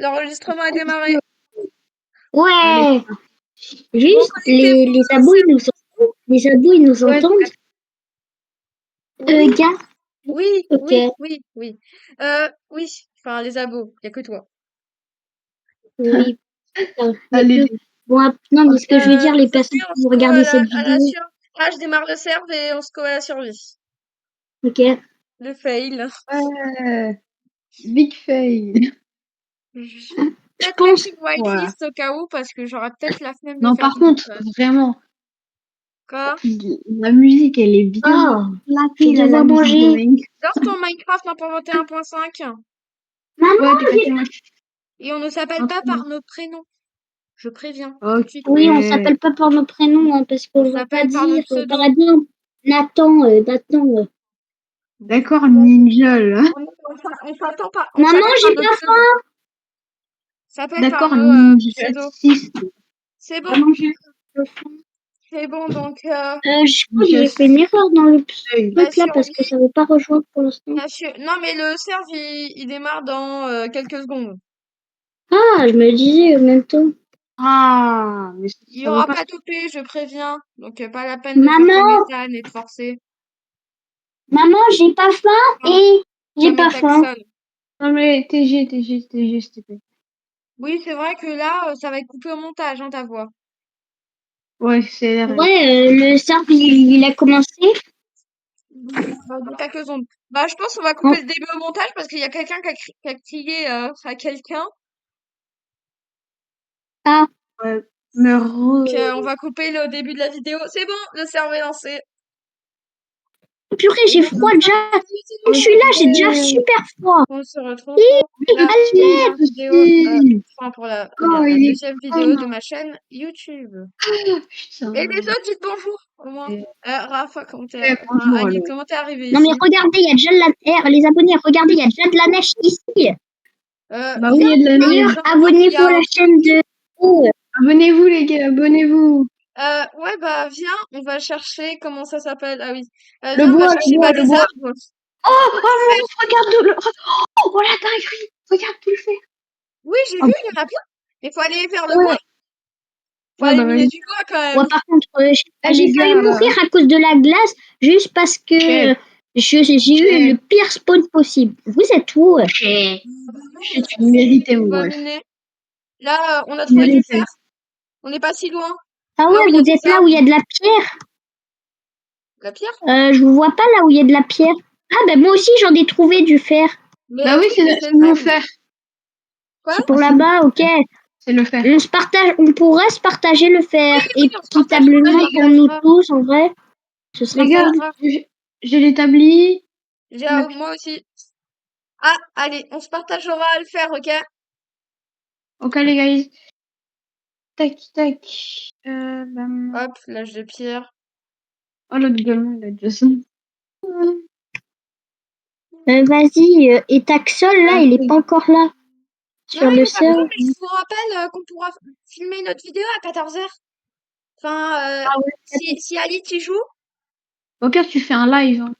L'enregistrement a démarré. Ouais. Bon, Juste, connectez-vous. les abos, ils nous Ouais. entendent. Oui, Gars, oui, ok. oui, oui, oui. Oui, enfin, les abos, il n'y a que toi. Oui. putain, y a Allez, que- Bon, non, mais ce que je veux dire, les personnes Aujourd'hui, on qui se vont colle regarder cette à la vidéo, survie. Ah, je démarre le serve et on se colle à la survie. ok. Le fail. ouais. Big fail. Je Peut-être mettre pense, une whitelist au cas où, parce que j'aurai peut-être la flemme de Non, faire par du contre, montage. vraiment, Quoi? la musique, elle est bien oh, je placée, vais là, la devoir musique de manger. Minecraft. Genre ton Minecraft 1.21.5. Maman, Ouais, t'es passé moi. Et on ne s'appelle pas par nos prénoms. Je préviens tout de suite. oui, on s'appelle pas par nos prénoms, hein, parce On qu'on va pas s'appelle par nos dire, pseudos. par exemple, Nathan, Nathan. D'accord, Ninja, là. On s'attend pas. On Maman, s'appelle par j'ai nos pas pseudos. faim. S'appelle par D'accord, nos Ninja pseudos. 6. C'est bon. Maman, j'ai pas faim. C'est bon, donc Je crois que j'ai fait une erreur dans le la truc là parce que survie. ça veut pas rejoindre pour l'instant. Non, mais le serve, il démarre dans quelques secondes. Ah, je me disais en même temps. Ah, mais Il n'y ça veut aura pas. pas d'OP, je préviens. Donc pas la peine de faire Maman, comme Ethan et de forcer. maman, j'ai pas faim et j'ai Comme pas faim. Ethan. Non, mais TG, s'il te plaît. Oui, c'est vrai que là, ça va être coupé au montage, hein, ta voix. Ouais, c'est vrai. Ouais, le serve il a commencé. Dans quelques secondes. Bah, je pense qu'on va Oh, couper le début au montage parce qu'il y a quelqu'un qui a crié à quelqu'un. ah, Ouais. Mais Donc, on va couper le début de la vidéo. C'est bon, le serveur est lancé. purée, Et j'ai donc, froid déjà. Je suis là, j'ai déjà Ok. super froid. on se retrouve pour la Merci, première vidéo, aussi. enfin pour la Oh, la il est deuxième vidéo de fort. ma chaîne YouTube. Putain. Et les autres, dites bonjour, au moins. Et- Rafa, comment t'es, enfin, bonjour, Annie, alors. comment t'es arrivé Non mais ici? regardez, il y a déjà de la les abonnés, regardez, il y a déjà de la neige ici. Bah oui, Viens, il y a de la D'ailleurs, neige. abonnez-vous à la chaîne de Oh, Abonnez-vous, les gars, abonnez-vous. ouais, bah, viens, on va chercher, comment ça s'appelle? Ah oui. Le Viens, on va bois, chercher le bois, le des bois. arbres. Oh, mon Dieu, regarde tout le... Oh, voilà, dinguerie. Regarde tout le fait. Oui, j'ai Oh, vu, il y en a plein. Mais faut aller vers le bois. ouais. Faut ouais, bah éliminer vas-y. du bois quand Ouais, même. par contre, Eh, j'ai les failli gars, mourir à cause de la glace juste parce que ok, j'ai eu le pire spawn possible. Vous êtes où? ok. Tu méritais, On mon va bref. miner. Là, on a Tu trouvé du méritais. fer. On n'est pas si loin. Ah Là où ouais, il y a vous des êtes là où arbres. il y a de la pierre? La pierre? Je vous vois pas là où il y a de la pierre. Ah ben moi aussi j'en ai trouvé du fer. Mais Bah le oui, truc, c'est c'est le mon même. fer. Quoi? C'est pour C'est là-bas, ok. c'est le fer. On pourrait se partager le fer Oui, on se partage, on équitablement se pour nous partagera. tous en vrai. Ce On se serait Les gars, cool. partagera. j'ai l'établi. Moi aussi. Ah, allez, on se partagera à le faire, ok? Ok, les gars. Tac, tac. Hop, l'âge de pierre. Oh, l'autre gueule, il a déjà ça. Vas-y, et Taxol là, il est pas encore là Non, sur il le est pas prêt, serveur. mais je vous rappelle qu'on pourra filmer notre vidéo à 14h. Enfin, Ah ouais. si Ali t'y joue, Au pire, tu fais un live. Hein.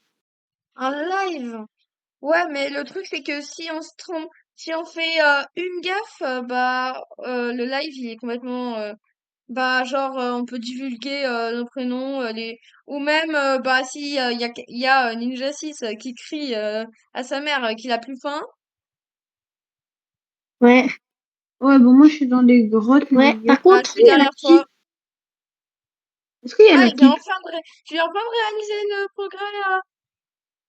un live. Ouais, mais le truc, c'est que si on se trompe, si on fait une gaffe, le live, il est complètement... genre, on peut divulguer nos prénoms, ou même, si il y a Ninja 6 qui crie à sa mère qu'il a plus faim. Ouais, Ouais, bon, moi, je suis dans des grottes, ouais. les gars. Par contre, Je suis derrière toi. Est-ce qu'il y a Ah, la petite... je viens enfin de réaliser le progrès.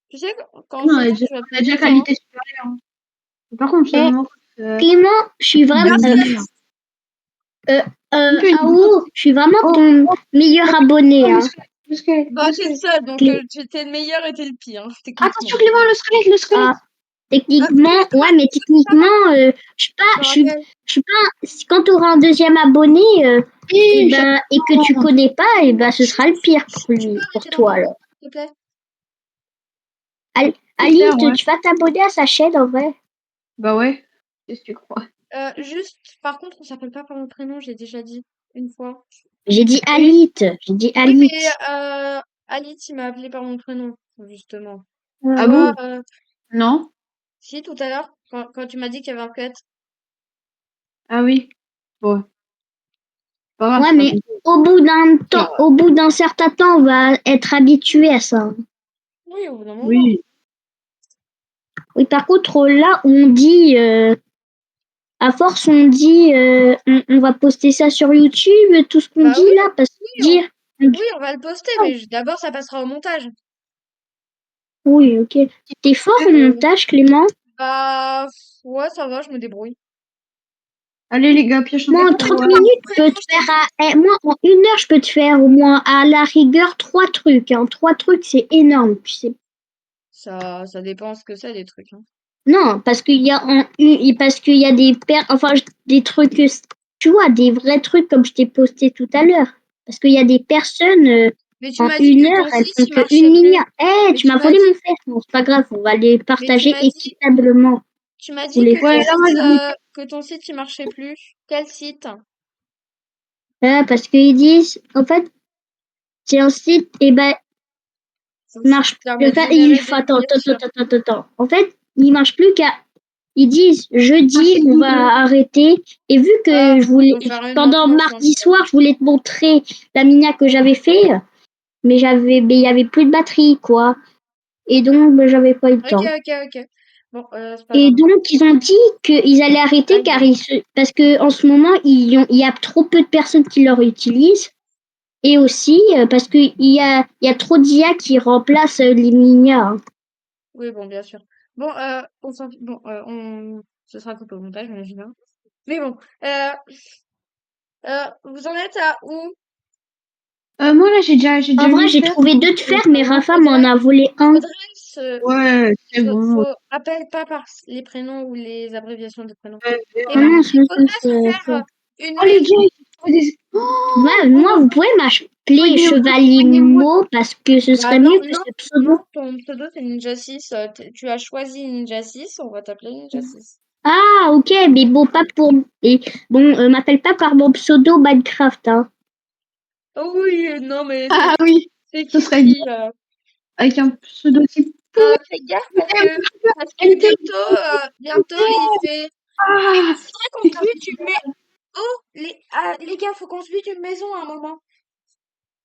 Tu sais, quand on Non, s'entend, tu vas on plus a déjà vite, hein. qualité supérieure. Hein. Par contre, eh, seulement... Clément, je suis vraiment Merci. Aou, je suis vraiment Oh, ton meilleur abonné, le hein. squelette, le squelette, Bah, le t'es le squelette. seul, donc Clé- t'es le meilleur et t'es le pire, techniquement. Attention, Clément, le squelette. Ah, techniquement, ouais, mais techniquement, Je te rappelle. je suis pas, quand tu auras un deuxième abonné, Oui, et que tu connais pas, et ben, ce sera le pire pour Tu peux lui, pour arrêter d'en toi, parler, alors. s'il te plaît? Ali, ouais. tu vas t'abonner à sa chaîne, en vrai? Bah ouais, qu'est-ce que tu crois? Juste, par contre, on s'appelle pas par mon prénom, j'ai déjà dit une fois. J'ai dit Oui, J'ai dit oui, Alit. mais Alice, il m'a appelé par mon prénom, justement. Ah Toi, bon? Non? si, tout à l'heure, quand tu m'as dit qu'il y avait un cut. Ah oui. Bon, pas grave, Ouais, c'est pas mais compliqué. au bout d'un certain temps, on va être habitué à ça. Oui, au bout d'un moment. Oui. Oui, par contre, là, on dit, à force, on dit, on va poster ça sur YouTube, tout ce qu'on Bah dit oui, là, parce que oui, dire, on dit, oui, on va le poster, oh, mais d'abord ça passera au montage. oui, ok. T'es fort au Euh, montage, Clément? Bah ouais, ça va, je me débrouille. Allez les gars, pioche un Moi, en carton 30 noir. minutes, je peux te faire, moi, en 1 heure, je peux te faire au moins, à la rigueur, 3 trucs, hein. 3 trucs, c'est énorme, tu sais. Ça dépend ce que c'est, des trucs, hein. Non, parce qu'il y a parce qu'il y a des trucs, tu vois, des vrais trucs comme je t'ai posté tout à l'heure. Parce qu'il y a des personnes, Mais tu en m'as dit une que heure, ton elles site font il que marchait une plus. milliard. Eh, Mais tu tu m'as m'as volé dit, mon fer. Bon, c'est pas grave, on va les mais tu partager m'as dit, équitablement. tu m'as Tous dit les que Ouais, fers. là moi j'en ai. que ton site il marchait plus. Quel site? Parce qu'ils disent, en fait, c'est un site, et ben, Un il site qui marche. permet de Il générer faut, des billets. attends. En fait, il marche plus qu'à. Ils disent Ah, jeudi, c'est on bon. va arrêter. Et vu Ah, que ils vont faire une pendant maintenance en mardi soir, je voulais te montrer la minia que j'avais fait, mais il y avait plus de batterie, quoi. Et donc, ben, j'avais pas eu le Ok, temps. ok. Bon, c'est pas Et grave. donc, ils ont dit qu'ils allaient arrêter Aïe. parce que en ce moment, il y a trop peu de personnes qui leur utilisent. Et aussi, parce il y a trop d'IA qui remplacent les minas, hein. Oui, bon, bien sûr. Bon, bon, ce sera coupé au montage, j'imagine, hein. Mais bon, vous en êtes à où? Moi là j'ai En déjà vrai, mis le j'ai fer. trouvé 2 de fer, mais Il Rafa m'en a volé un. faudrait Ouais, c'est bon. appelle pas par les prénoms ou les abréviations des prénoms. Ouais, Et Ah ben, non, il faudrait se c'est faire une oh les maison. gars, j'ai trouvé des. Oh, moi, oh, vous pouvez m'appeler soignez-moi, Chevalier soignez-moi. Mo parce que ce Bah serait non, mieux que ce pseudo. ton pseudo c'est Ninja 6. Tu as choisi Ninja 6, on va t'appeler Ninja 6. Ah, ok, mais bon, pas pour. Et bon, m'appelle pas par mon pseudo Minecraft, hein. Oh oui, non mais Ah oui, c'est ce qui serait bien qui. avec un pseudo-type. Fais gaffe parce que NT, bientôt il ah, faudrait qu'on se bute une maison. Oh les gars, faut qu'on se bute une maison à un moment.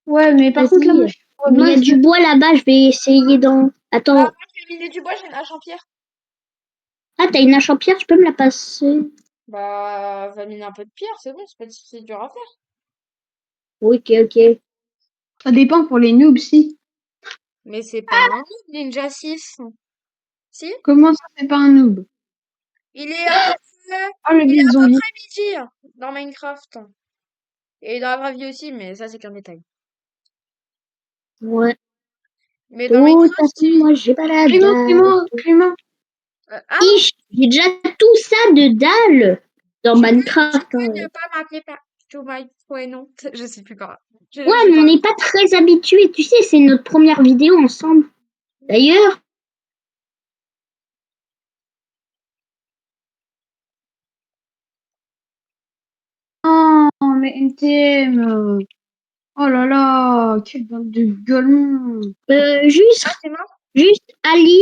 ouais, mais par contre là moi Vas-y. je suis en Mais il y a masse du de. bois là-bas, je vais essayer d'en. Attends. Moi je vais miner du bois, j'ai une hache en pierre. Ah, t'as une hache en pierre, tu peux me la passer? Bah va miner un peu de pierre, c'est bon, c'est dur à faire. Ok, ok. Ça dépend pour les noobs si. Mais c'est pas un Ninja 6. Si? Comment ça c'est pas un noob? Il est à peu près, Ah le il est vide à peu zombie. près midi dans Minecraft. Et dans la vraie vie aussi, mais ça c'est qu'un détail. Ouais. Mais dans Tout à Minecraft, fait, moi j'ai pas la Clément, dalle. Clément, Clément. ah, J'ai déjà tout ça de dalle dans tu Minecraft, peux hein. ne pas m'appeler par to my prénom. Je sais plus pas. Ouais, Je mais on parle. n'est pas très habitués. Tu sais, c'est notre première vidéo ensemble. D'ailleurs, Oh mais NTM. Oh là là, quelle bande de golemons. Ah, c'est mort? juste, Ali,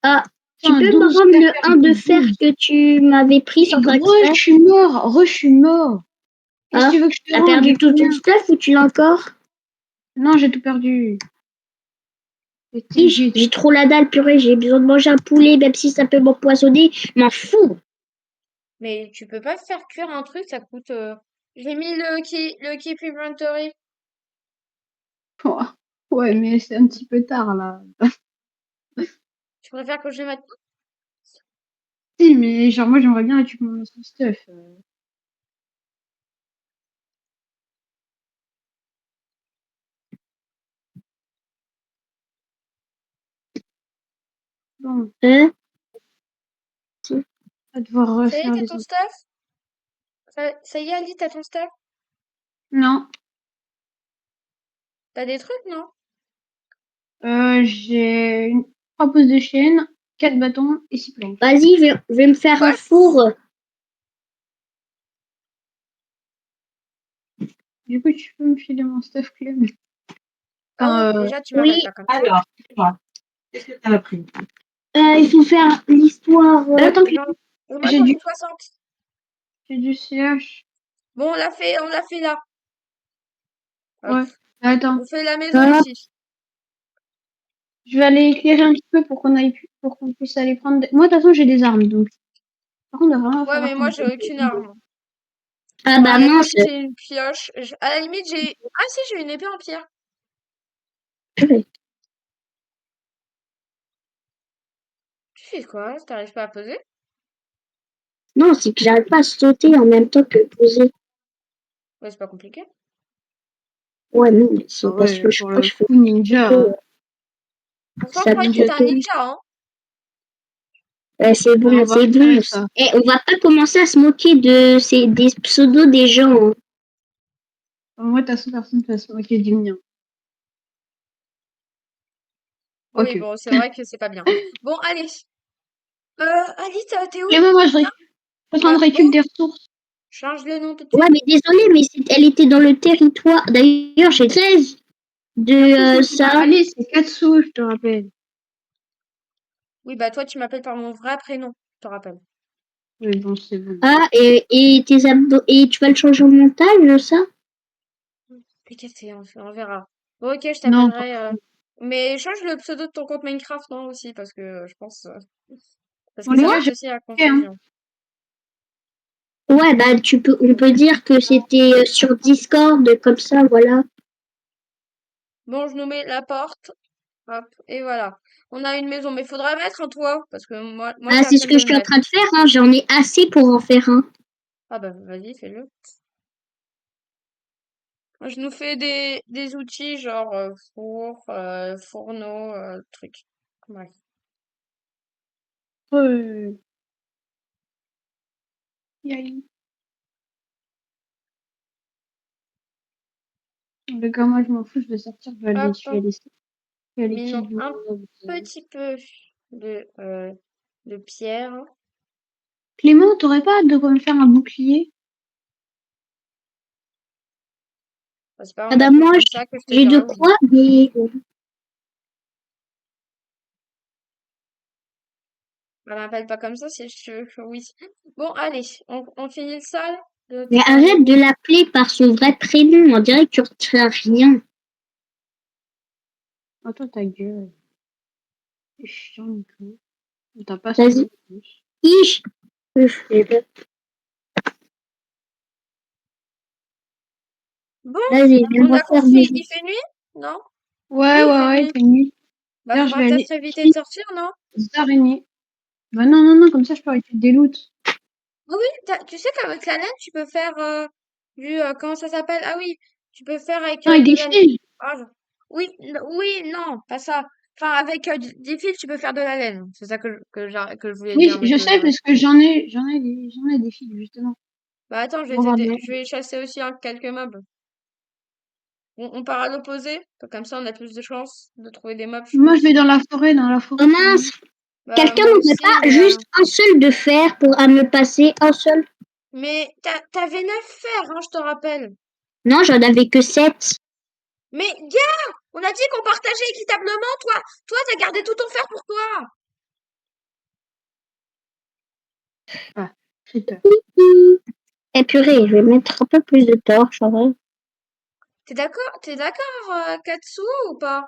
ah, tu Putain, peux me 12 rendre le faire 1 de avec fer 12. que tu m'avais pris Et sans faire gros, exprès? je suis mort. Je suis mort. Qu'est-ce que Ah, tu veux que je te t'as rende? perdu J'ai tout ton combien? stuff ou tu l'as encore? Non, j'ai tout perdu. J'ai trop la dalle, purée, j'ai besoin de manger un poulet, même si ça peut m'empoisonner, je m'en fous. Mais tu peux pas faire cuire un truc, ça coûte. J'ai mis le keep inventory. Oh, ouais, mais c'est un petit peu tard là. Tu préfères que je le mette? Si, mais genre moi j'aimerais bien récupérer mon stuff. Bon, Hein? on va devoir Ça y est, refaire t'as les ton autres. stuff? Ça y est, Ali, t'as ton stuff? Non, T'as des trucs, non? j'ai 3 pouces de chaîne, 4 bâtons et 6 planches. Vas-y, je vais me faire un Quoi? four. Du coup, tu peux me filer mon stuff, Clem? Oh, Enfin, déjà, tu m'appelles Oui, pas comme ça. Alors, dis-moi, qu'est-ce que tu as appris? il faut faire l'histoire. attends, Genre, moi, j'ai j'en du. ai 60. J'ai du CH. Bon, on l'a fait là. Hop. Ouais. Attends. On fait la maison Hop. aussi. Je vais aller éclairer un petit peu pour pour qu'on puisse aller prendre. Moi, de toute façon, j'ai des armes, donc. Par contre, il va vraiment Ouais, falloir mais qu'on moi, ait j'ai aucune arme. Ah Bon, bah à la mince. limite, j'ai une pioche. À la limite, j'ai... Ah si, j'ai une épée en pierre. Purée. Tu fais quoi? T'arrives pas à poser? Non, c'est que j'arrive pas à sauter en même temps que poser. Ouais, c'est pas compliqué. Ouais, non, mais Ah c'est parce ouais, que je pour crois que le je fais coup, ninja. sauter, Pourtant, je ça croyais que t'étais un saute. ninja, hein. C'est On bon, va c'est bon. repérer ça. Eh, on va pas commencer à se moquer des pseudos des gens, hein. Moi, de toute façon, personne ne va se moquer du mien. Oui, Ok. bon, c'est vrai que c'est pas bien. Bon, allez. Alice, t'es où? Et moi, je suis en train de Oh, récupérer des ressources. change le nom tout de Ouais, suite. mais désolé, mais elle était dans le territoire. D'ailleurs, j'ai 13 de ça. Allez, c'est Katsu, je te rappelle. Oui, bah toi, tu m'appelles par mon vrai prénom, je te rappelle. Oui, bon, c'est bon. Ah, et tes abdos. Et tu vas le changer au montage, ça? T'inquiète, on verra. Bon, ok, je Non, t'appellerai. Mais change le pseudo de ton compte Minecraft, non, aussi, parce que je pense... parce bon, que les ça gars, porte j'ai aussi à la fait, hein. confusion. Ouais, bah, on peut dire que c'était sur Discord, comme ça, voilà. Bon, je nous mets la porte. Hop, et voilà. On a une maison, mais faudra mettre un toit, parce que moi Ah, j'ai la c'est ce flemme que de je le suis en mettre. train de faire, hein. J'en ai assez pour en faire un. Ah bah, vas-y, fais-le. Je nous fais des outils, genre four, fourneau, truc. Bref. Euh, y a une- Le gars, moi, je m'en fous, je vais sortir, Hop, je vais aller minons kill un Mobs. petit peu de pierre. Clément, t'aurais pas hâte de quoi me faire un bouclier? Bah, c'est pas Ah, en bah, t'appelant moi, comme ça que je te j'ai de dirai oui. quoi, mais Bah, m'appelle pas comme ça si oui. Bon, allez, on finit le sol de Mais travailler. arrête de l'appeler par son vrai prénom, on dirait que tu retiens rien. Attends, ta gueule. C'est chiant, Nico. T'as pas Vas-y, sonné plus. ish. Bon, Vas-y, viens on me a refaire compris, des... il fait nuit? Non? Oui, Ouais, il ouais, fait ouais, nuit. t'es nuit. Bah, D'ailleurs, je faudra vais peut-être aller éviter de sortir, non? des araignées. Bah non, non, non, comme ça, je peux arrêter des loots. Oui, oui, tu sais qu'avec la laine, tu peux faire comment ça s'appelle? Ah oui, tu peux faire avec Non, et de des la... fils. Ah, oui, oui, non, pas ça. Enfin, avec des fils, tu peux faire de la laine. C'est ça que je voulais dire, Oui, mais je que sais, j'arrive. parce que j'en ai des fils, justement. Bah attends, Regarde, je vais chasser aussi quelques mobs. On part à l'opposé, comme ça on a plus de chances de trouver des mobs, je moi, je vais pense. dans la Oh forêt, c'est mieux. mince, Bah quelqu'un moi n'aurait aussi, pas juste un seul de fer pour à me passer un seul? mais t'avais 9 fers, hein, je te rappelle. Non, j'en avais que 7. Mais gars, on a dit qu'on partageait équitablement, toi t'as gardé tout ton fer pour toi. Ah, creeper. Eh purée, je vais mettre un peu plus de torches, en vrai. T'es d'accord, Katsu, ou pas?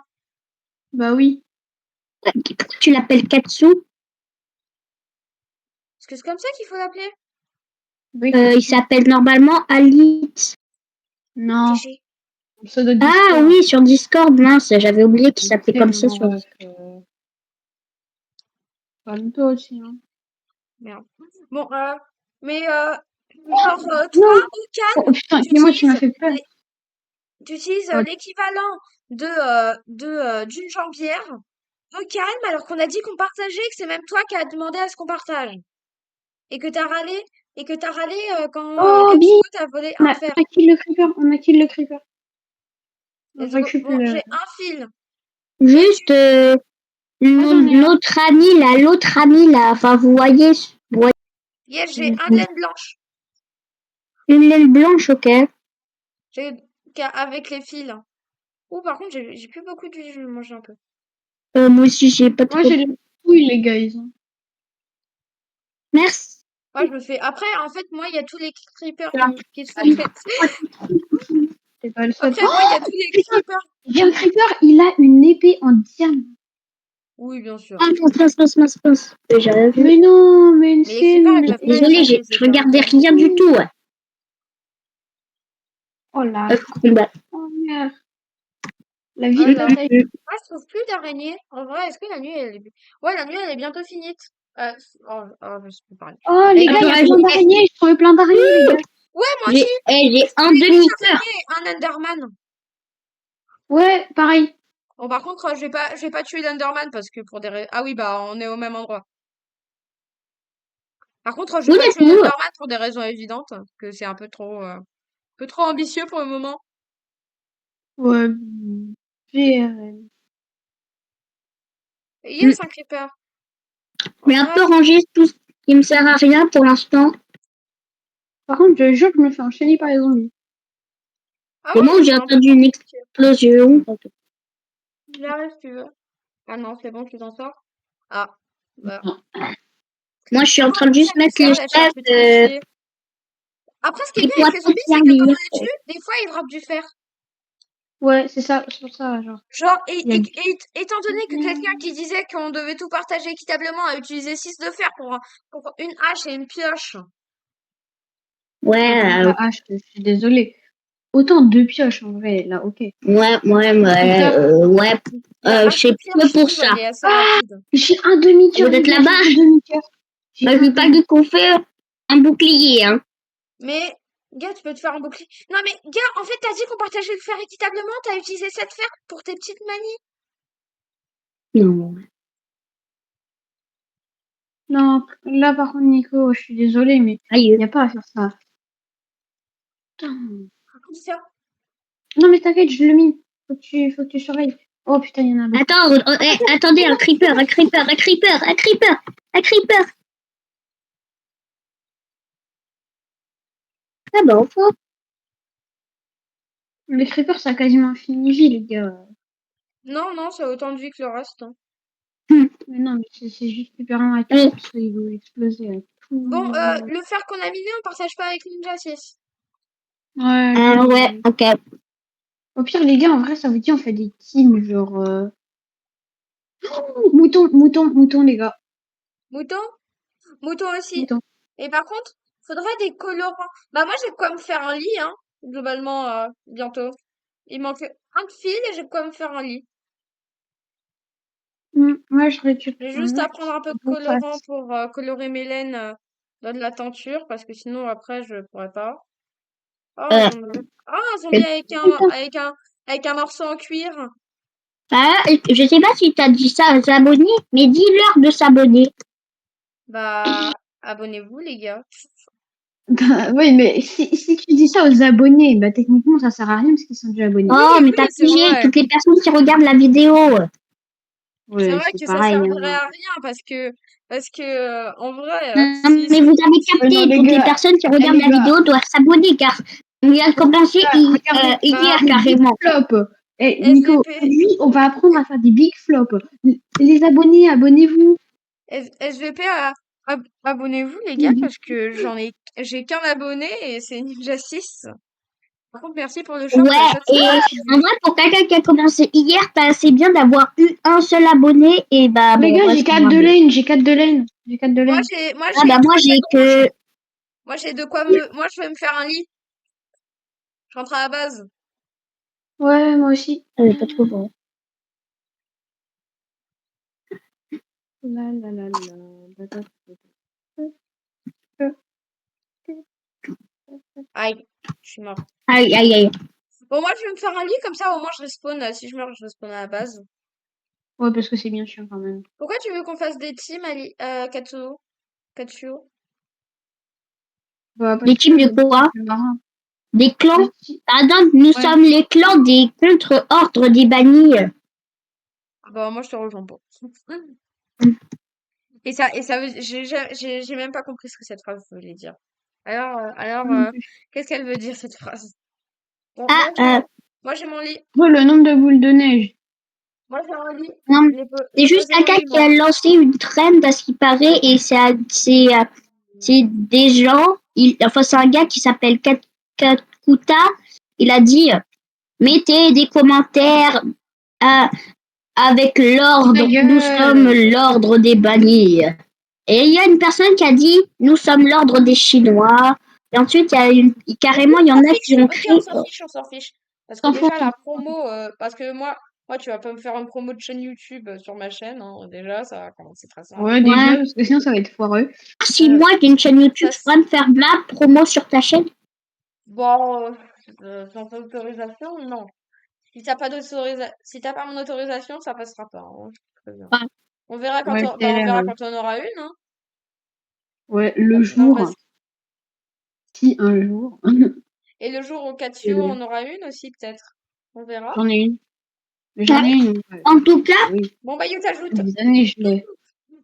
Bah oui. Pourquoi tu l'appelles Katsu? Parce que c'est comme ça qu'il faut l'appeler. Oui, Il Katsu. s'appelle normalement Alix. Non, Chichi. pseudo Ah Discord. oui, sur Discord, mince, j'avais oublié qu'il s'appelait C'est comme ça mon sur ref. Discord. Calme-toi aussi, hein. Merde. Bon, mais genre, toi, Non! au calme, Oh putain, tu et moi, tu m'as utilises fait peur. tu utilises Oh, l'équivalent d'une jambière au calme, alors qu'on a dit qu'on partageait, que c'est même toi qui as demandé à ce qu'on partage. Et que t'as râlé, quand oh, bien! Katsuo t'a volé un fer. On a kill le creeper, on a kill le creeper. On Let's go. Bon, récupère. j'ai un fil. Et Juste, Moi, j'en ai un. l'autre ami là, enfin vous voyez yes, j'ai un de laine blanche. une laine blanche, ok. J'ai avec les fils. Ou par contre, j'ai plus beaucoup d'huile, je vais manger un peu. Moi aussi j'ai pas Moi, trop. j'ai les couilles, les guys. Merci. Ouais, je me fais. Après, en fait, moi, il y a tous les creepers Là. qui se font péter. C'est pas le seul. Après, moi, il y a tous les Putain, creepers. j'ai un creeper, il a une épée en diamant. Oui, bien sûr. Mince. J'avais vu. Mais non, mais Mais les creepers, ils peuvent pas être Désolée, attaqués, c'est je regardais territoire. rien du tout. Oh là, Combat. oh merde. La vie de Alors, bataille. moi, je trouve plus d'araignées. En vrai, est-ce que la nuit, elle est... Ouais, la nuit, elle est bientôt finie. Je sais plus parler. Oh les Et gars, il y a Attends, plein d'araignées, j'ai trouvé plein d'araignées les gars. ouais, moi aussi. J'ai un J'ai deux demi-cœur. araignées et un Enderman. Ouais, pareil. Bon, par contre, je vais pas tuer l'Enderman parce que pour des raisons... Ah oui, bah, on est au même endroit. Par contre, je vais Où pas tuer êtes-vous? l'Enderman pour des raisons évidentes, que c'est un peu trop ambitieux pour le moment. Ouais. J'ai, Yes, un creeper. Mais un Ah, peu rangé tout ce qui me sert à rien pour l'instant. Par contre, je jure que je me fais enchaîner par les zombies. ah Au ouais, moment où mais j'ai c'est un peu entendu une compliqué. explosion. J'arrive, si tu veux. Ah non, c'est bon, tu t'en sors. Ah, bah. Moi, je suis en train de Ça juste me mettre le sert d'être chef charcutier. Après, ce qui est qui bien pourra avec les s'en zombies, c'est que quand servir. on les tue, des fois, ils dropent du fer. Ouais, c'est ça, c'est pour ça, genre. Genre, Il y a du... étant donné que quelqu'un qui disait qu'on devait tout partager équitablement a utilisé 6 de fer pour une hache et une pioche. Pour Ouais, la hache, je suis désolée. Autant deux pioches en vrai, là, ok. ouais. La Je hache sais pierre, peu je pour trouve, ça. elle est assez rapide. J'ai un demi-cœur, Vous les êtes gars, j'ai là-bas? un demi-cœur. J'ai Moi, je un veux pas demi. qu'on fait un bouclier, hein. Mais, gars, tu peux te faire un bouclier. Non, mais, gars, en fait, t'as dit qu'on partageait le fer équitablement, t'as utilisé 7 fer pour tes petites manies. Non. Non, là par contre, Nico, je suis désolée, mais Aïe. il n'y a pas à faire ça. Putain. Raconte ça. Non, mais t'inquiète, je le mine. Faut que tu surveilles. Oh putain, il y en a beaucoup. Attends, attendez, un creeper. Ah bah, enfin. Les creepers, ça a quasiment fini vie, les gars. Non, non, c'est autant de vie que le reste. Hein. Mais non, mais c'est juste super loin à tout, Allez. parce qu'ils vont exploser avec Bon, tout. le fer qu'on a miné, on partage pas avec Ninja 6. Ouais, Ouais, ok. Au pire, les gars, en vrai, ça vous dit, on fait des teams, genre... Oh, mouton, les gars. Mouton? Mouton aussi. Mouton. Et par contre, faudrait des colorants. Bah moi j'ai de quoi me faire un lit, hein, globalement, bientôt. Il manque un de fil et j'ai de quoi me faire un lit. Moi, je récupère J'ai un juste à autre prendre un peu de beau colorant face. pour colorer mes laines dans de la teinture, parce que sinon après je pourrais pas. Oh, un Euh, zombie. Ah, un zombie Putain. avec un morceau en cuir. je sais pas si t'as dit ça aux abonnés, mais dis-leur de s'abonner. Bah, abonnez-vous les gars. Bah, oui, mais si tu dis ça aux abonnés, bah techniquement, ça sert à rien parce qu'ils sont déjà abonnés. Oui, Oh, mais oui, t'as c'est pigé vrai. toutes les personnes qui regardent la vidéo. C'est Ouais, vrai c'est que ça pareil, servirait hein. à rien parce que en vrai, Non, mais vous avez Ouais, non, capté, les toutes les gars, personnes qui regardent les la gars, vidéo doivent s'abonner car on vient de commencer regardez, hier bah, des big carrément. flops. Eh, Nico, SVP, aujourd'hui, on va apprendre à faire des big flops. Les abonnés, abonnez-vous. SVP, abonnez-vous les gars parce que j'ai qu'un abonné et c'est Ninja 6. Par contre, merci pour le shop, Ouais, ça c'est et vrai qu'il en vrai, pour quelqu'un qui a commencé hier, t'as assez bien d'avoir eu un seul abonné et bah Les bon, gars, j'ai reste 4 de bravo. laine, j'ai 4 de laine. J'ai 4 de laine. Ah bah moi j'ai que... moi j'ai de quoi moi je vais me faire un lit. Je rentre à la base. Ouais, moi aussi. Pas trop bon. La, la, la, la, la, la, la. Aïe, je suis morte. Aïe. Bon, moi je vais me faire un lit comme ça au moins je respawn. Si je meurs, je respawn à la base. Ouais, parce que c'est bien chiant quand même. Pourquoi tu veux qu'on fasse des teams, Katsuo? Katsuo? Bah, Des parce teams que de quoi? c'est marrant. Des clans? Les Par exemple, nous Ouais. sommes les clans des contre-ordres des bannis. Bah moi je te rejoins pas. Et ça veut, j'ai même pas compris ce que cette phrase voulait dire. Qu'est-ce qu'elle veut dire cette phrase? Bon, Ah, moi j'ai mon lit. Oh, le nombre de boules de neige. Moi j'ai un lit. non, c'est J'ai juste posé mon quelqu'un lit qui a moi. lancé une traîne à ce qui paraît et C'est des gens, enfin c'est un gars qui s'appelle Kakuta, il a dit mettez des commentaires avec l'ordre, Ta gueule. nous sommes l'ordre des bannis. Et il y a une personne qui a dit nous sommes l'ordre des Chinois. Et ensuite carrément il y en a qui ont Ok, créé. on s'en fiche. Parce que T'en déjà, fous. la promo, parce que moi, tu vas pas me faire une promo de chaîne YouTube sur ma chaîne, hein. Déjà, ça va commencer très simple. Ouais, déjà, parce que sinon ça va être foireux. Si Euh, moi j'ai une chaîne YouTube, ça, je pourrais me faire de la promo sur ta chaîne. bon, sans autorisation, non. Si t'as pas mon autorisation, ça passera pas, hein. Très bien. Ouais. On verra Ouais, on t'as l'air, verra quand on aura une, hein. ouais, le Non, jour, vas-y. si un jour, Et le jour où Katsuo en aura une aussi, peut-être. On verra. j'en ai une. Mais j'en ai une. En tout cas, Oui, Bon, bah, you t'ajoute. des années je l'ai.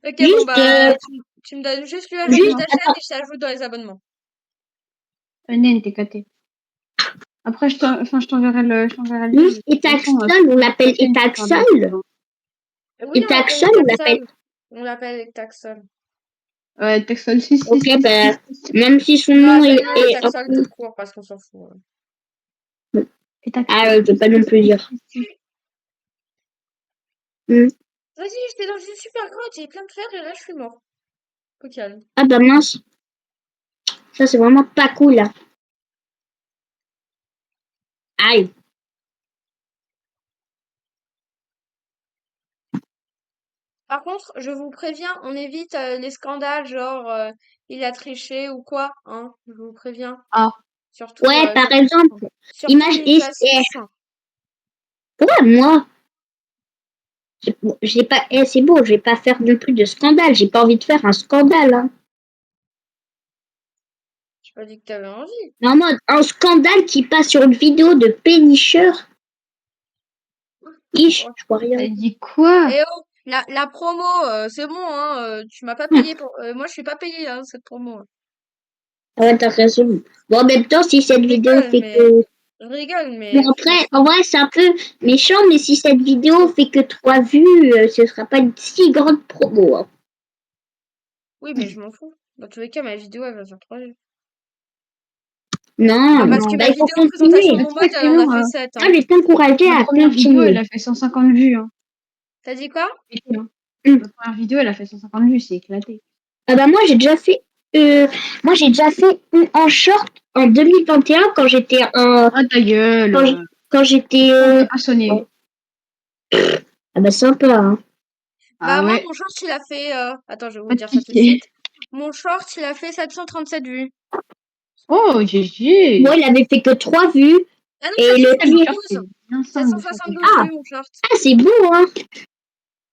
Ok, bon, juste, bah, tu me donnes juste l'URL de juste, ta chaîne et je t'ajoute dans les abonnements. Nen, t'es caté. Après, je t'enverrai le lien. juste De toute façon, Etaxol, on l'appelle ta chaîne, tu feras de la Etaxol. pub, hein. Oui, on l'appelle Etaxol, on l'appelle. Taxol. On l'appelle Taxol. Ouais, Texol 6, Ok, ben, même si son Non, nom est, appelle-le est Taxol tout court parce qu'on s'en fout. Et Taxol. ah, je vais pas non plus dire. Hmm. Vas-y, j'étais dans une super grotte, j'ai plein de fer et là je suis mort. Faut calme. Ah bah mince, ça c'est vraiment pas cool là. Aïe. Par contre, je vous préviens, on évite les scandales genre il a triché ou quoi, hein. Je vous préviens. Ah, Surtout, Ouais, par exemple, surtout Ninja 6. pourquoi moi, j'ai pas, c'est bon, je vais pas faire non plus de scandale. J'ai pas envie de faire un scandale. Hein. J'ai pas dit que t'avais envie. Mais en mode un scandale qui passe sur une vidéo de pénicheur. Je vois rien. t'as dit quoi? Eh oh, la promo, c'est bon, hein, tu m'as pas payé pour. Moi, je suis pas payée, hein, cette promo. Ah ouais, t'as raison. Bon, en même temps, si cette Je vidéo rigole, fait mais que... je rigole, Bon, mais après, en vrai, c'est un peu méchant, mais si cette vidéo fait que 3 vues, ce sera pas une si grande promo. Hein. oui, mais je m'en fous. Dans tous les cas, ma vidéo, elle va faire 3 vues. Non, Ah, parce que bah, ma il faut vidéo présentation de continuer. mon mode, elle en a fait 7, Ah, hein. je vais t'encourager Ma à première vidéo, elle continuer. a fait 150 vues. Hein. T'as dit quoi? Mm. Ma première vidéo, elle a fait 150 vues, c'est éclaté. Ah bah moi, j'ai déjà fait... en short en 2021 quand j'étais en... Ah, ta gueule. Quand j'étais... On t'a pas sonné. Ah bah sympa, hein. Bah, Ah moi, ouais, mon short, il a fait. Attends, je vais vous pas de dire ça tout de piquer. suite. Mon short, il a fait 737 vues. Oh, GG. Moi, il avait fait que 3 vues. Ah non, Et le pire... 772! Bien simple de faire des 772 Ah, vues, mon short. ah c'est beau, hein.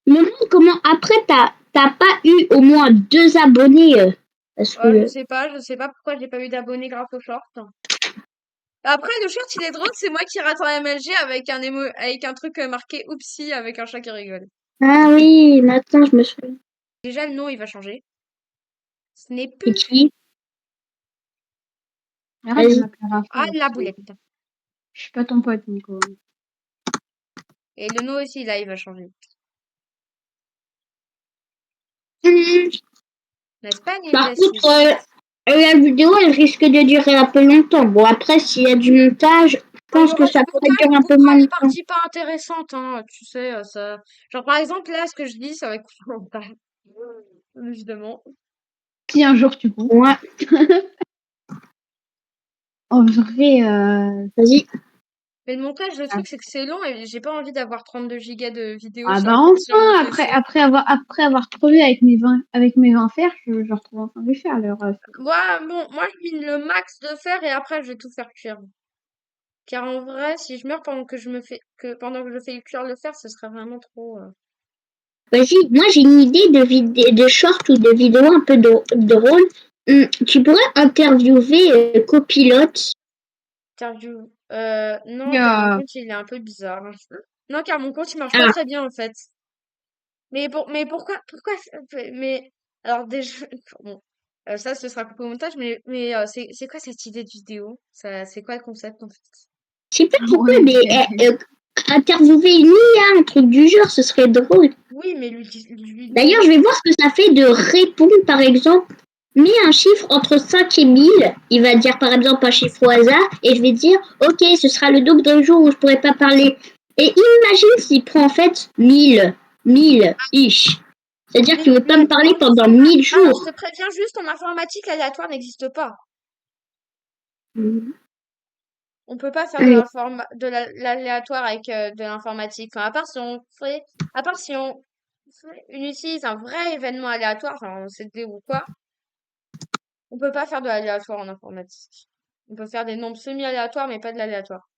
Me montre comment après t'as pas eu au moins 2 abonnés parce que Je sais pas pourquoi j'ai pas eu d'abonnés grâce au short. Après, le short, il est drôle, c'est moi qui rate en MLG avec avec un truc marqué Oupsie avec un chat qui rigole. ah oui maintenant je me souviens Déjà, le nom, il va changer. Ce n'est c'est plus. qui Arrête de vas-y m'appeler Raphaël. Ah, la boulette. Je suis pas ton pote, Nico. Et le nom aussi, là, il va changer. N'est-ce pas, par Ninja 6? contre la vidéo elle risque de durer un peu longtemps bon après s'il y a du montage je Il y pense que aura ça du pourrait montage, durer un peu on moins coupera les longtemps parties pas intéressantes, hein, tu sais, ça. Genre, par exemple, là, ce que je dis, ça va couper en montage. Évidemment. Si un jour tu coupes. ouais En vrai, vas-y Mais le montage, le truc, c'est que c'est long et j'ai pas envie d'avoir 32 gigas de vidéos ah sur, bah sur mon enfin, PC. après avoir trouvé avec mes 20 fers, je retrouve enfin de faire le ref. Moi, je mine le max de fer et après, je vais tout faire cuire. Car en vrai, si je meurs pendant que je fais cuire le fer, ce serait vraiment trop. vas-y moi j'ai une idée de short ou de vidéo un peu drôle. Tu pourrais interviewer copilote. Interview. Non, car mon Yeah. compte, il est un peu bizarre. Non, car mon compte, il marche pas Ah très bien, en fait. Mais pourquoi, mais, alors, déjà, bon, ça, ce sera coupé au montage, mais c'est quoi cette idée de vidéo? C'est quoi le concept, en fait? je sais pas pourquoi, Ouais, mais interviewer une IA, un truc du genre, ce serait drôle. Oui, mais D'ailleurs, je vais voir ce que ça fait de répondre, par exemple. mets un chiffre entre 5 et 1000. Il va dire par exemple un chiffre au hasard et je vais dire ok, ce sera le nombre de jours où je pourrai pas parler. Et imagine s'il prend en fait 1000 ish. C'est-à-dire que tu veux pas me parler pendant 1000 je jours. te préviens juste, en informatique, l'aléatoire n'existe pas. Mhm. On peut pas faire Oui. de l'aléatoire avec de l'informatique. Enfin, à part si on utilise un vrai événement aléatoire, genre un CD ou quoi, on peut pas faire de l'aléatoire en informatique. On peut faire des nombres semi-aléatoires, mais pas de l'aléatoire.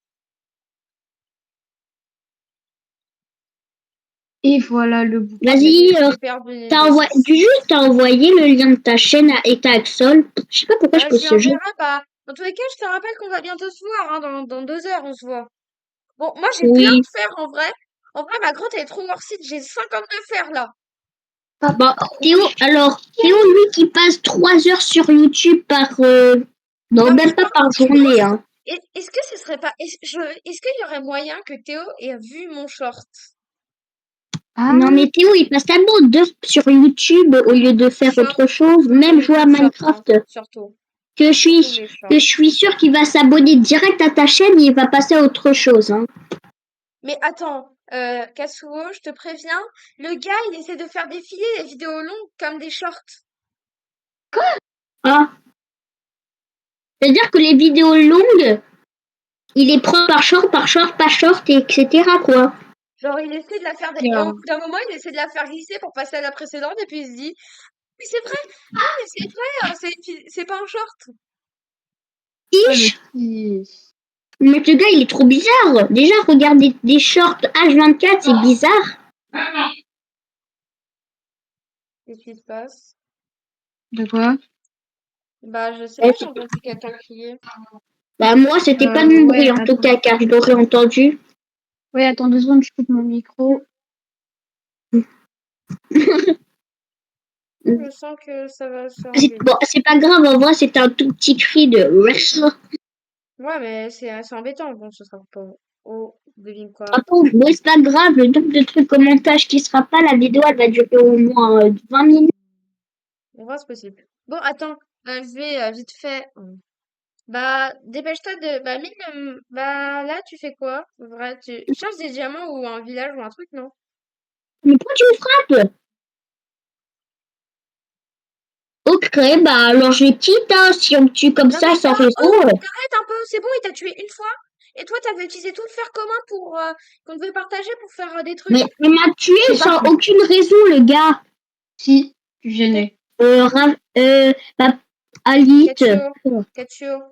Et voilà le bouquin. Vas-y, J'ai perdu une exercice. t'as envoyé le lien de ta chaîne à Axol. Je sais pas pourquoi je Bah, je pose lui ce jeu. enverrai, bah, dans tous les cas, je te rappelle qu'on va bientôt se voir, hein, dans 2 heures, on se voit. Bon, moi, j'ai plein Oui. de fers, en vrai. En vrai, ma grotte, elle est trop worth it. J'ai 52 fers, là. Bon, Théo, lui qui passe 3 heures sur YouTube par... Non, Non, mais même pas par par contre, journée, hein. est-ce que ce serait pas, est-ce qu'il y aurait moyen que Théo ait vu mon short? Ah, Non, mais Théo, il passe tellement d'heures sur YouTube au lieu de faire Short, autre chose, même jouer à YouTube short, hein, Minecraft, surtout. que je Surtout suis, les que shorts. je suis sûre qu'il va s'abonner direct à ta chaîne et il va passer à autre chose, hein. Mais attends, Kasuo, je te préviens, le gars, il essaie de faire défiler les vidéos longues comme des shorts. Ah. C'est-à-dire que les vidéos longues, il les prend par short, par short, et etc. quoi. Genre, il essaie de la faire, et au bien. bout d'un moment, il essaie de la faire glisser pour passer à la précédente, et puis il se dit, mais c'est vrai, non, mais c'est vrai, c'est pas un short. Ouais, le Ish. petit. Mais ce gars, il est trop bizarre. Déjà, regarder des shorts H24, c'est bizarre. Qu'est-ce qui se passe? De quoi? Bah, je sais Euh, pas, j'ai entendu quelqu'un crier. Bah, moi, c'était pas de mon bruit, Ouais, en tout attends. cas, car je l'aurais entendu. Ouais, attends 2 secondes, je coupe mon micro. Je sens que ça va se régler Bon, vite. c'est pas grave, en vrai, c'était un tout petit cri de... Ouais, mais c'est embêtant. Bon, ce sera pas. Oh, devine quoi. Attends, bon, c'est pas grave, le nombre de trucs au montage qui sera pas, la vidéo, elle va durer au moins 20 minutes. On voit, c'est possible. Bon, attends. Je vais vite fait. Bah, dépêche-toi de. Bah, bah, là, tu fais quoi? Vrai, tu cherches des diamants ou un village ou un truc, non? Mais pourquoi tu me frappes? Ok, bah alors je quitte, hein, si on me tue comme Non, ça mais sans oh, raison. oh, t'arrêtes un peu. C'est bon, il t'a tué une fois. Et toi, t'avais utilisé tout le fer commun pour qu'on devait partager pour faire des trucs. Mais il m'a tué C'est sans pas aucune raison, le gars. si, tu gênais. Bah, Alit. Ketchup, ketchup.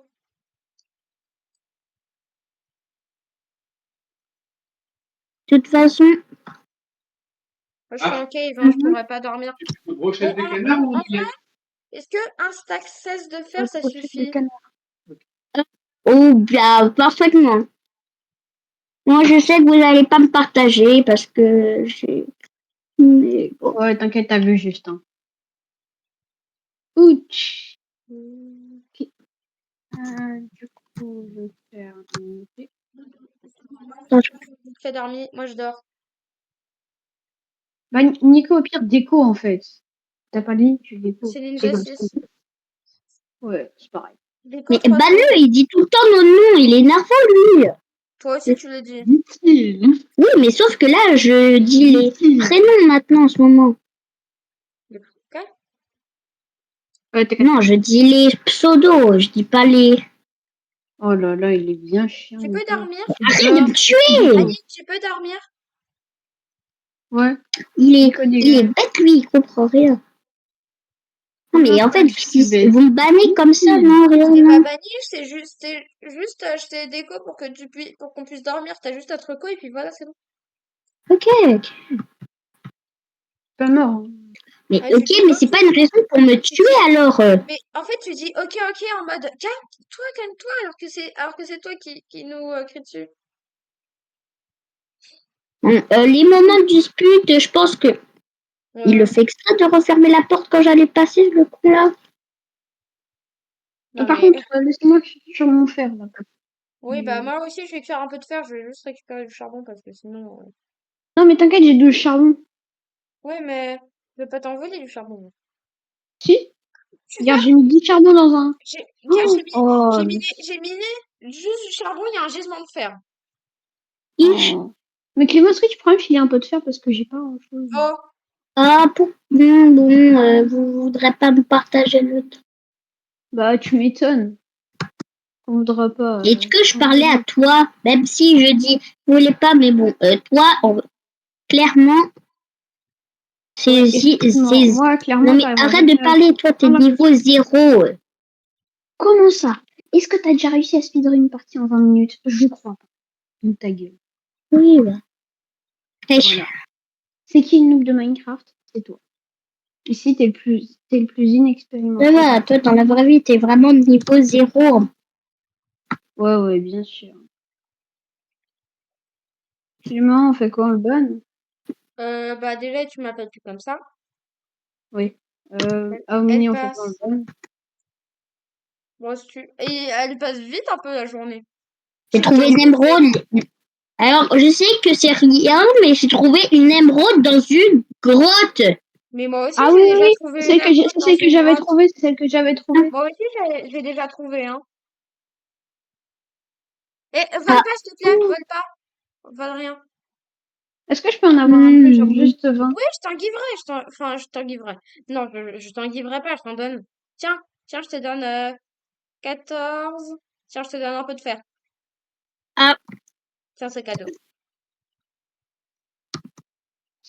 De toute façon, Moi, je suis en cave, hein, je mhm. pourrais pas dormir. Bon, en vrai, est-ce que un stack 16 de fer, ça Brochette de suffit? canard. Oh, bien, parfaitement. Moi, je sais que vous n'allez pas me partager parce que j'ai... Mais bon. Ouais, t'inquiète, t'as vu juste. Hein. Ouch. Ok. Du coup, je vais faire. Fais dormir, moi je dors. Bah, Nico, au pire, déco en fait. T'as pas dit, tu déco. C'est C'est Ninja comme ça. 6. Ouais, c'est pareil. Déco Mais 300. Baneux, il dit tout le temps nos noms, il est énervant, lui. Toi aussi, tu le dis. Dit-il. Oui, mais sauf que là, je dis les prénoms maintenant en ce moment. Ok. Ouais, t'inquiète. Non, je dis les pseudos, je dis pas les... Oh là là, il est bien chiant. Tu peux dormir? Arrête de me tuer! Annie, tu peux dormir? Ouais. Il est Nico, dégage. bête, lui, il comprend rien. Non, mais en fait, si bête. vous me bannez comme ça, non, rien, Je t'ai pas non. banni, juste acheté des déco pour pour qu'on puisse dormir. T'as juste à te reco et puis voilà, c'est bon. Ok, Pas mort. Hein. mais Ouais, tu ok, dis mais c'est ok. pas une raison pour me tuer alors. Mais en fait, tu dis ok, ok en mode calme-toi, alors que c'est toi qui nous crie dessus. Les moments de dispute, je pense que il le Ouais. fait exprès de refermer la porte quand j'allais passer, le coup là. Non Par mais contre, laissez-moi sur mon fer là. oui, bah moi aussi, je vais faire un peu de fer. Je vais juste récupérer du charbon parce que sinon. Non, mais t'inquiète, j'ai 2 charbons. Oui, mais je vais pas t'envoler du charbon. Si? tu Regarde, veux? j'ai mis 10 charbons dans un. Tiens, Oh, j'ai miné juste du charbon, il y a un gisement de fer. Ich. oh. Mais Clément, est-ce que tu pourrais me filer un peu de fer parce que j'ai pas grand-chose. Oh, Ah, bon, vous voudrez pas me partager le truc. Bah, tu m'étonnes. On voudra pas. Est-ce que je parlais à toi, même si je dis, vous voulez pas, mais bon, toi, clairement, Ouais, c'est, effectivement. Moi, clairement, non mais j'arriverai arrête de jamais à- parler, toi, t'es Voilà. niveau 0. Comment ça? Est-ce que t'as déjà réussi à speedrun une partie en 20 minutes? Je crois pas. Donc ta gueule. Oui, bah. Voilà. C'est qui le noob de Minecraft? C'est toi. Ici, t'es le plus inexpérimenté. Voilà, toi, dans la vraie vie, t'es vraiment niveau 0. Ouais, ouais, bien sûr. Clément, on fait quoi, on le banne? bah déjà, tu m'appelles plus comme ça. Oui. Elle Omni, on fait quoi, on passe. le banne? Bon, si tu... Et elle passe vite un peu la journée. J'ai trouvé une émeraude. Alors, je sais que c'est rien, mais j'ai trouvé une émeraude dans une grotte. Mais moi aussi, Ah j'ai oui, déjà oui, trouvé c'est une celle que émeraude c'est dans celle que une j'avais grotte. trouvée, c'est celle que j'avais trouvée. Moi aussi, j'ai déjà trouvé, hein. Eh, vole Ah, pas, s'il te plaît, vole pas. Vole rien. Est-ce que je peux en avoir un peu, genre hmm. juste 20? Oui, je t'en giverai, enfin, je t'en giverai. Non, je t'en giverai pas, je t'en donne. Tiens, tiens, je te donne 14. Tiens, je te donne un peu de fer. Ah, Tiens, c'est cadeau.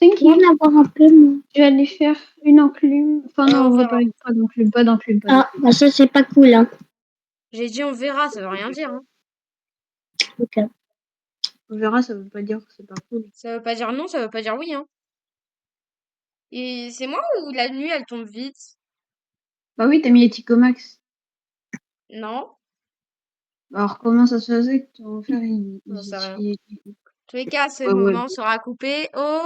Thank je vais you. en avoir un peu, moi. Je vais aller faire une enclume. Enfin, non, On on va verra. pas d'enclume, pas d'enclume, pas Ah, d'enclume. bah ça, c'est pas cool, hein. J'ai dit on verra, ça veut rien dire, hein. Ok. On verra, ça veut pas dire que c'est pas cool. Ça veut pas dire non, ça veut pas dire oui, hein. Et c'est moi ou la nuit, elle tombe vite? Bah oui, t'as mis Etico Max. Non, Alors, comment ça se faisait que ton frère, j'en sais rien. il- En tous les cas, ce Ouais, ouais. moment sera coupé au...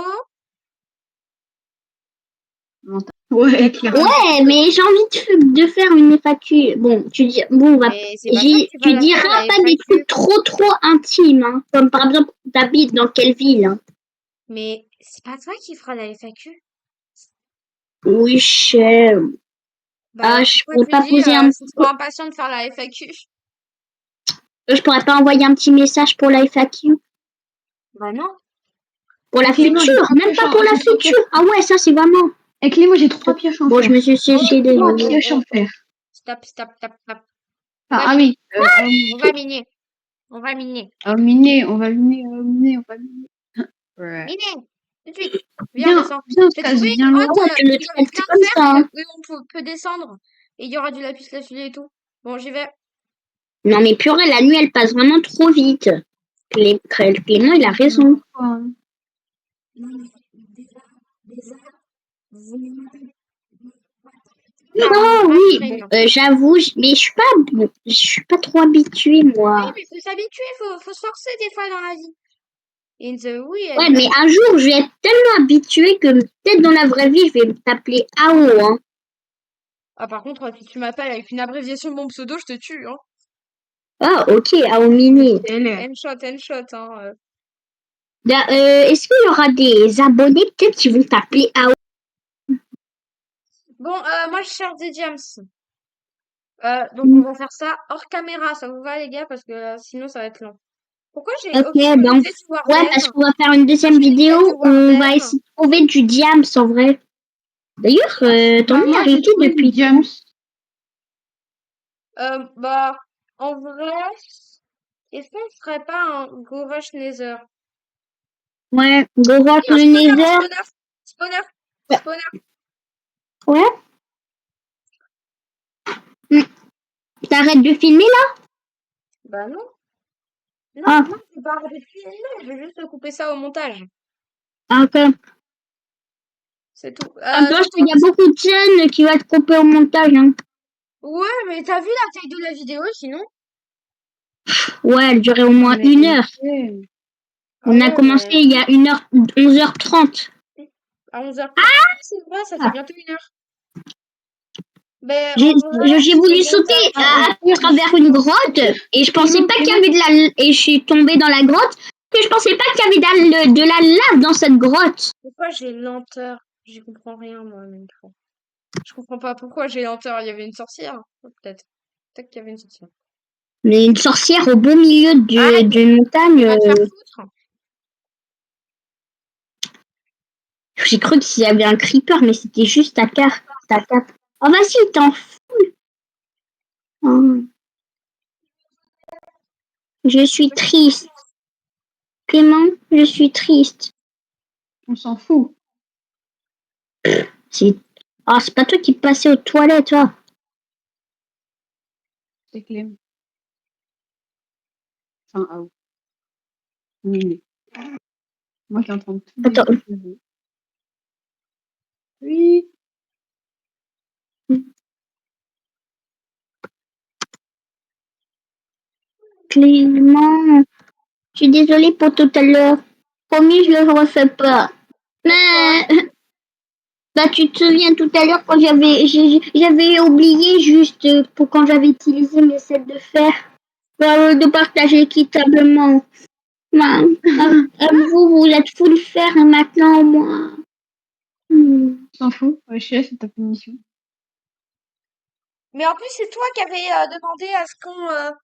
Ouais, clairement. Ouais, mais j'ai envie de faire une FAQ. Bon, Mais c'est pas toi qui vas tu la faire, diras la pas des FAQ. trucs trop intimes, hein. Comme par exemple, t'habites dans quelle ville, hein. Mais c'est pas toi qui feras la FAQ. Oui, je sais. Bah, Ah, je pourquoi pourrais tu pas dis, poser je suis trop impatient de faire la FAQ? je pourrais pas envoyer un petit message pour la FAQ. Bah non. Pour la Et Clément, j'ai future, trois même pioches pas en, pour la j'ai trois pioches. future. Ah ouais, ça c'est vraiment. Et Clément, j'ai 3 pioches en Bon, fer. je me suis séché les Trois Oh, oh, pioches en oh. fer. Stop, stop, stop, stop. On Enfin, va ah miner. oui. On va miner. On va miner. Miner, on va miner, on va miner. Ouais. Miner. Tout de suite. Viens, on Viens, descend. viens, on se J'ai casse trouvé une bien loin. Ah grotte ouais, tu où le il y avait traites plein comme de fer ça, hein. et on peut descendre. Et il y aura du lapis lazuli et tout. Bon, j'y vais. Non mais purée, la nuit elle passe vraiment trop vite. Clément, il a raison. Non, Non, oui, bon, j'avoue, mais je suis pas trop habituée, Oui, moi. mais faut s'habituer, faut se forcer des fois dans la vie. In the oui, Ouais, mais un jour, je vais être tellement habituée que peut-être dans la vraie vie, je vais t'appeler AO, hein. Ah, par contre, si tu m'appelles avec une abréviation de mon pseudo, je te tue, hein. Ah, ok, AO Mini. Handshot, hein. Est-ce qu'il y aura des abonnés peut-être qui vont t'appeler AO? Bon, moi, je cherche des gems. Donc, on va faire ça hors caméra. Ça vous va, les gars? Parce que sinon, ça va être long. Pourquoi j'ai Ok, aucune donc, idée du ouais, Warden? parce qu'on va faire une deuxième Aucune idée vidéo, du on va Warden. essayer de trouver du diams en vrai. D'ailleurs, t'en es Moi, j'ai arrêté trouvé depuis du James. Bah, en vrai, est-ce qu'on ferait pas un Go Rush Nether? Ouais, go voir Et un le spawner, un Nether. spawner, spawner, Ouais. spawner. Ouais. T'arrêtes de filmer là? Bah non. Non, Ah, non, je vais pas arrêter de filmer, je vais juste couper ça au montage. ok. C'est tout. Je pense qu'il y a beaucoup de scènes qui vont être coupées au montage, hein. Ouais, mais t'as vu la taille de la vidéo sinon? Ouais, elle durait au moins Mais 1 heure. ok. On a Ouais, commencé mais il y a 11h30. à 11h30. C'est vrai, ça fait bientôt 1 heure. Ben, J'ai en vrai, j'ai c'est voulu bon, sauter Au à pire, travers une grotte et je pensais pas qu'il y avait et je suis tombée dans la grotte que je pensais pas qu'il y avait de la lave dans cette grotte. pourquoi j'ai lenteur? J'y comprends rien, moi, même fois. Je comprends pas pourquoi j'ai lenteur. Il y avait une sorcière. Peut-être. Peut-être qu'il y avait une sorcière. Mais une sorcière au beau milieu Arrête, d'une montagne, va te faire foutre. j'ai cru qu'il y avait un creeper, mais c'était juste ta carte. Oh, vas-y, t'en fous. Oh, je suis triste. Clément, je suis triste. On s'en fout. C'est c'est pas toi qui passais aux toilettes, toi. C'est Clem. Enfin, ah oui. Oui. Moi qui est en train de tout Attends. déchirer. Oui. Clément, je suis désolée pour tout à l'heure. Promis, je le refais pas. Mais bah tu te souviens tout à l'heure quand j'avais oublié juste pour quand j'avais utilisé mes sets de fer de partager équitablement. Bah, vous êtes full fer et maintenant moi. On s'en fout. Ouais, je sais, c'est ta punition. Mais en plus, c'est toi qui avais demandé à ce qu'on.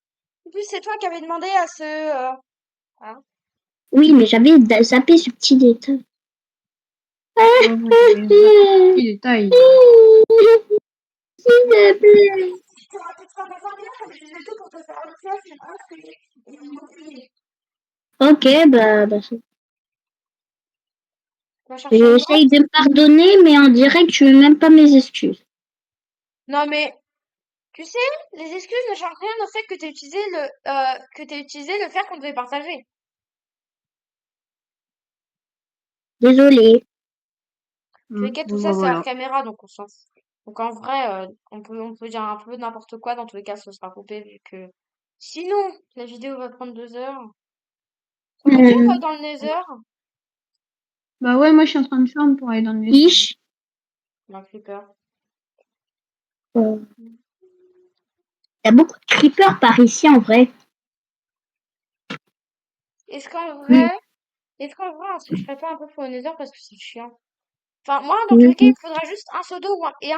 En plus, c'est toi qui avais demandé à ce. Hein. Oui, mais j'avais zappé ce petit détail. Ouais, moi, j'avais un petit détail. S'il te plaît. Ok, bah Va chercher une j'essaye grotte. de me pardonner, mais en direct, je veux même pas mes excuses. Non, mais tu sais, les excuses ne changent rien au fait que t'aies utilisé le fer qu'on devait partager. Désolée. Tous les cas, tout Bon, ça, bah c'est hors voilà. caméra, donc on s'en fout. Donc en vrai, on peut dire un peu n'importe quoi. Dans tous les cas, ce sera coupé vu que sinon, la vidéo va prendre 2 heures. Ça veut dire Euh, dans le Nether? Bah ouais, moi je suis en train de farm pour aller dans le maison. Ish. Non, plus peur. Il y a beaucoup de creepers par ici en vrai. Est-ce qu'en Mm. vrai, est-ce qu'en vrai, on se ferait pas un peu pour le Nether parce que c'est chiant? Enfin, moi, dans tous les cas, il Mm. me faudra juste un seau d'eau et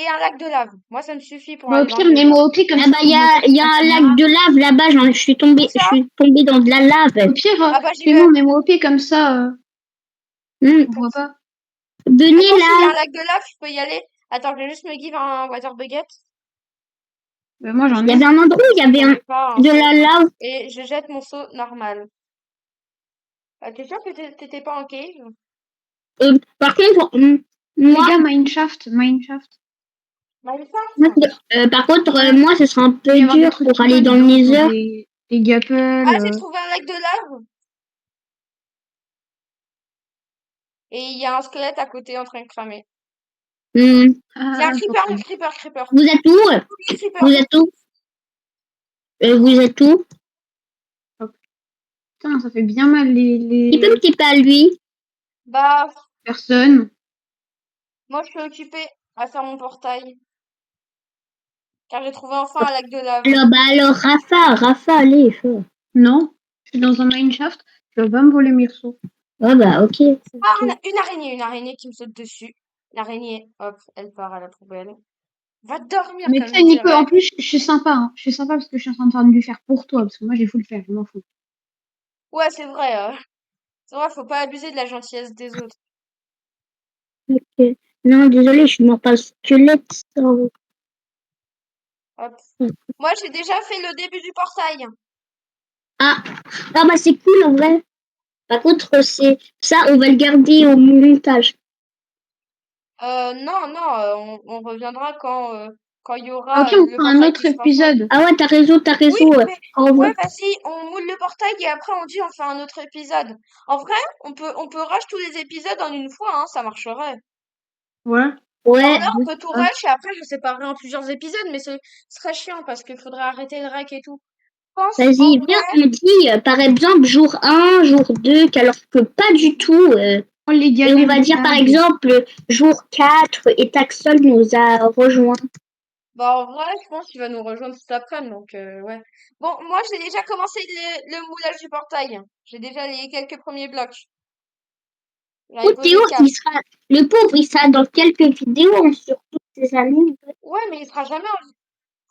un lac de lave. Moi, ça me suffit pour Bah au aller dans le pire, Nether. mets-moi au pied comme Ah ça, bah on voit pas il sur y a la un caméra. lac de lave là-bas, Où je ça? suis tombée dans de la lave. Au pire, Ah bah, j'y vais. Clément, mets-moi au pied comme ça, Mm. on voit pas. Venez Attends, s'il y a là. un lac de lave, je peux y aller. Attends, je vais juste me give un water bucket. Bah moi j'en Il y ai. avait un endroit où il y avait J'en ai pas un de seau. la lave. Et je jette mon seau normal. T'es sûr que t'étais pas en cave? Par contre, Les moi, gars, mineshaft. Minecraft? par contre, Ouais. moi, ce sera un Il va y peu avoir des dur trucs pour sympas aller dans le dedans, genre Nether. des gapples. Ah, j'ai trouvé un lac de lave. Et il y a un squelette à côté en train de cramer. Mm. Il y a un Trop creeper, un cool. creeper, creeper. Vous êtes où? Tous les creepers. Vous êtes où? Vous êtes où? Putain, ça fait bien mal Il peut me les tiper à lui. Bah, personnes. moi, je suis occupée à faire mon portail. Car j'ai trouvé enfin un lac de lave. Alors, Rafa, allez. Non, je suis dans un mineshaft. Tu vas pas me voler mes ressources. Ah bah, ok. Ah, une araignée qui me saute dessus. L'araignée, hop, elle part à la poubelle. Va dormir, Mais tu comme sais, je Nico, en dirais. plus, je suis sympa. Hein. Je suis sympa parce que je suis en train de faire du faire pour toi. Parce que moi, j'ai fou le faire. Je m'en fous. Ouais, c'est vrai. C'est vrai, faut pas abuser de la gentillesse des autres. Ok. Non, désolé, je suis mort par le squelette. Hop. Moi, j'ai déjà fait le début du portail. Ah, bah c'est cool en vrai. Par contre, c'est ça, on va le garder au montage. Non, non, on reviendra quand il y Ok, aura on le fera un portail qui autre sera fait. épisode. Ah ouais, t'as raison, t'as Oui, raison. mais En ouais, vrai. vas-y, on moule le portail et après on dit on fait un autre épisode. En vrai, on peut rush tous les épisodes en une fois, hein, ça marcherait. Ouais. En Ouais, vrai, on peut tout rush et après je séparerai en plusieurs épisodes, mais ce serait chiant parce qu'il faudrait arrêter le rec et tout. Je pense, en vas-y, viens, vrai, on dit par exemple jour 1, jour 2, alors que pas du tout. Oh, les Et on va galets dire par lag. exemple jour 4 et Taxol nous a rejoint. bah en vrai, je pense qu'il va nous rejoindre cet après, donc ouais. Bon, moi j'ai déjà commencé le moulage du portail. J'ai déjà les quelques premiers blocs. J'en ai Oh, Théo, posé 4. le pauvre, il sera dans quelques vidéos, hein, surtout. ses amis. Ouais, mais il sera jamais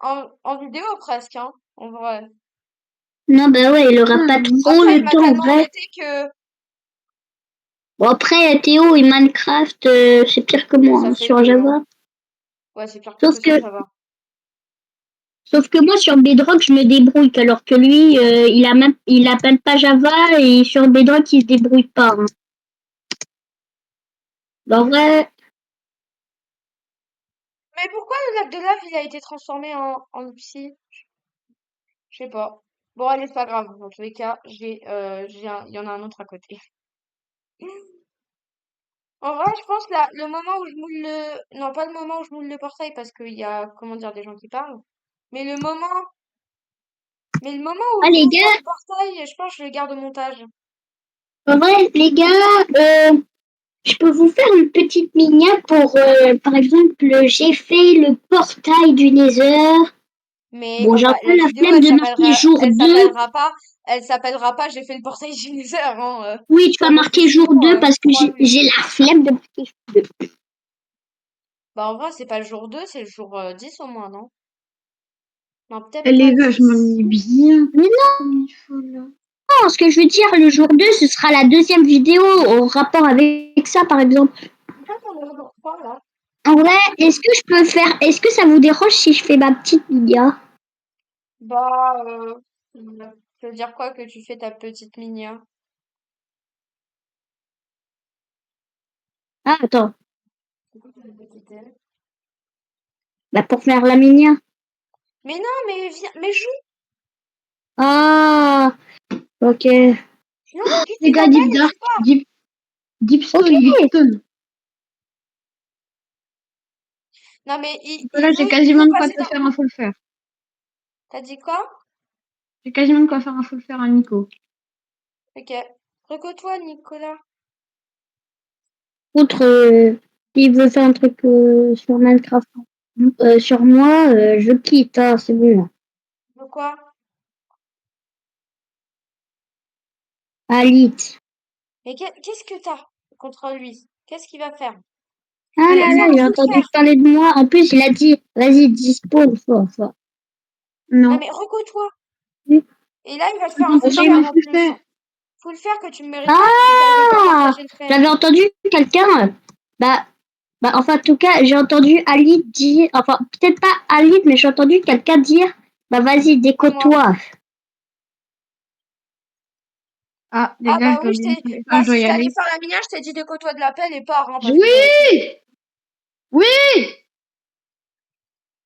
en vidéo presque, hein, en vrai. Non, bah ouais, il aura pas trop Après, il le m'a temps en tellement vrai. embêté que Bon, après, Théo et Minecraft, c'est pire que moi ça hein, fait sur deux, hein. Java. Ouais, c'est pire que Sauf toi sur que, Java. sauf que moi, sur Bedrock, je me débrouille, alors que lui, il appelle pas Java et sur Bedrock, il se débrouille pas. Hein. En vrai, Mais pourquoi le lac de lave, il a été transformé en psy? Je sais pas. Bon, allez, c'est pas grave. Dans tous les cas, il y en a un autre à côté. En vrai, je pense là, le moment où je moule non, pas le moment où je moule le portail parce qu'il y a, comment dire, des gens qui parlent. Mais mais le moment où ah je les monte gars, le portail, je pense que je le garde au montage. en vrai, les gars, je peux vous faire une petite miniature pour, par exemple, j'ai fait le portail du Nether. Mais Bon, j'ai un peu la la vidéo, flemme de marquer jour 2. elle s'appellera pas, j'ai fait le portail du Nether, hein. Oui, tu vas Sois marquer jour modestement, 2 parce que crois-lui. j'ai la flemme de marquer jour 2. Bah, en vrai, c'est pas le jour 2, c'est le jour 10 au moins, non? Non, peut-être Eh, pas les gars, je 10. m'ennuie bien. Mais non, Comme il faut, là. ce que je veux dire, le jour 2, ce sera la deuxième vidéo en rapport avec ça, par exemple. Pourquoi t'en as jour 3, là? En vrai, est-ce que ça vous dérange si je fais ma petite miniature? Bah, ça veut dire quoi que tu fais ta petite minia? Ah, attends, Pourquoi tu veux quitter? bah pour faire la miniature. Mais non, mais viens, mais joue! Ah, ok. Sinon, tu quittes Les cet gars, appel Deep et tu Dark, pars. Ok. Deepstone, Deepstone. Non, mais Là, j'ai il quasiment veut de quoi passer te dans... faire un full faire. T'as dit quoi? J'ai quasiment de quoi faire un full faire à Nico. Ok. Recoue-toi, Nicolas. Outre, s'il veut faire un truc sur Minecraft, sur moi, je quitte, hein, c'est bon. De quoi? Alit. Mais qu'est-ce que t'as contre lui? Qu'est-ce qu'il va faire? Ah Il va là faire là, un j'ai full entendu faire. parler de moi. En plus, il a dit, vas-y, dispo, fort. Non, Non. mais recoue-toi. Oui. Et là, il va te faire un J'entends full pas J'ai faire un vu. en full plus. faire. Full faire que tu ne mérites pas parce que t'arrives pas à Ah, partager le fait. j'avais entendu quelqu'un. Bah, enfin, en tout cas, j'ai entendu Ali dire, enfin, peut-être pas Ali, mais j'ai entendu quelqu'un dire, bah, vas-y, Pas moi. déco-toi. Ah, les Ah gars, bah oui, je bah dois si y t'allais aller. faire la minière, je t'ai dit de côtoie de l'appel et pars, hein, parce que Oui! Oui!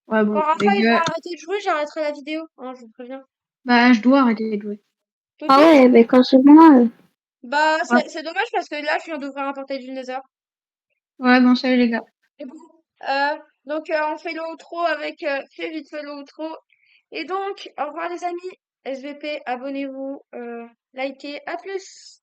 Ouais, quand bon, Rafa les il va gars, arrêter de jouer, j'arrêterai la vidéo, hein, je vous préviens. bah, je dois arrêter de jouer. Tout de Ah suite? ouais, mais quand c'est moi, Bah Ouais, c'est dommage parce que là je viens d'ouvrir un portail du Nether. ouais, bon, salut les gars. Et bon, donc on fait l'outro avec très vite fait l'outro. Et donc, au revoir les amis. SVP, abonnez-vous, likez, à plus!